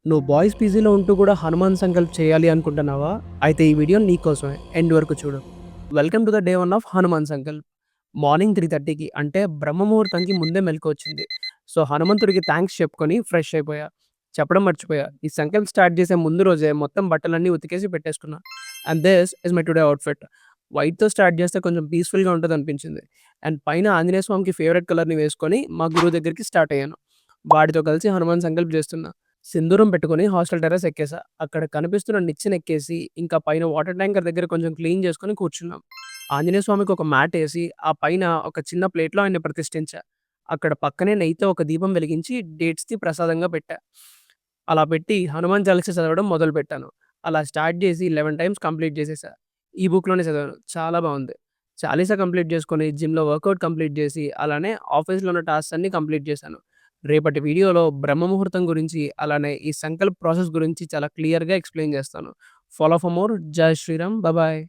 నువ్వు బాయ్స్ పీజీలో ఉంటూ కూడా హనుమాన్ సంకల్ప్ చేయాలి అనుకుంటున్నావా? అయితే ఈ వీడియో నీకోసమే. ఎండ్ వరకు చూడు. Welcome to the day 1 of Hanuman Sankalp. Morning 3:30కి అంటే బ్రహ్మ ముహూర్తంకి ముందే మెలుకువొచ్చింది. సో, హనుమంతుడికి థాంక్స్ చెప్పుకొని ఫ్రెష్ అయిపోయా. చెప్పడం మర్చిపోయా. ఈ సంకల్ప్ స్టార్ట్ చేసే ముందు రోజే మొత్తం బట్టలన్నీ ఉతికేసి పెట్టేసుకున్నా. And this is my today outfit. వైట్‌తో స్టార్ట్ చేస్తే కొంచెం పీస్‌ఫుల్‌గా ఉంటదనిపించింది. అండ్ పైన ఆంజనేయ స్వామికి ఫేవరెట్ కలర్‌ని వేసుకొని మా గురువు దగ్గరికి స్టార్ట్ అయ్యాను. వాడితో కలిసి హనుమాన్ సంకల్ప్ చేస్తున్నా. సింధూరం పెట్టుకొని హాస్టల్ టెర్రస్ ఎక్కేసా. అక్కడ కనిపిస్తున్న నిచ్చెనెక్కేసి, ఇంకా పైన వాటర్ ట్యాంకర్ దగ్గర కొంచెం క్లీన్ చేసుకొని కూర్చున్నాం. ఆంజనేయ స్వామికి ఒక మ్యాటేసి, ఆ పైన ఒక చిన్న ప్లేట్‌లో ఆయన్ని ప్రతిష్ఠించా. అక్కడ పక్కనే నెయ్యితో ఒక దీపం వెలిగించి, డేట్స్‌ది ప్రసాదంగా పెట్టా. అలా పెట్టి హనుమాన్ చాలీసా చదవడం మొదలుపెట్టాను. అలా స్టార్ట్ చేసి 11 టైమ్స్ కంప్లీట్ చేసేసా. ఈ బుక్‌లోనే చదివాను. చాలా బావుంది. చాలీసా కంప్లీట్ చేసుకొని, జిమ్‌లో వర్కౌట్ కంప్లీట్ చేసి, అలానే ఆఫీస్‌లో ఉన్న టాస్క్స్ అన్నీ కంప్లీట్ చేశాను. రేపటి వీడియోలో బ్రహ్మ ముహూర్తం గురించి, అలానే ఈ సంకల్ప్ ప్రాసెస్ గురించి చాలా క్లియర్‌గా ఎక్స్‌ప్లెయిన్ చేస్తాను. Follow for more. జై శ్రీరామ్. బాయ్.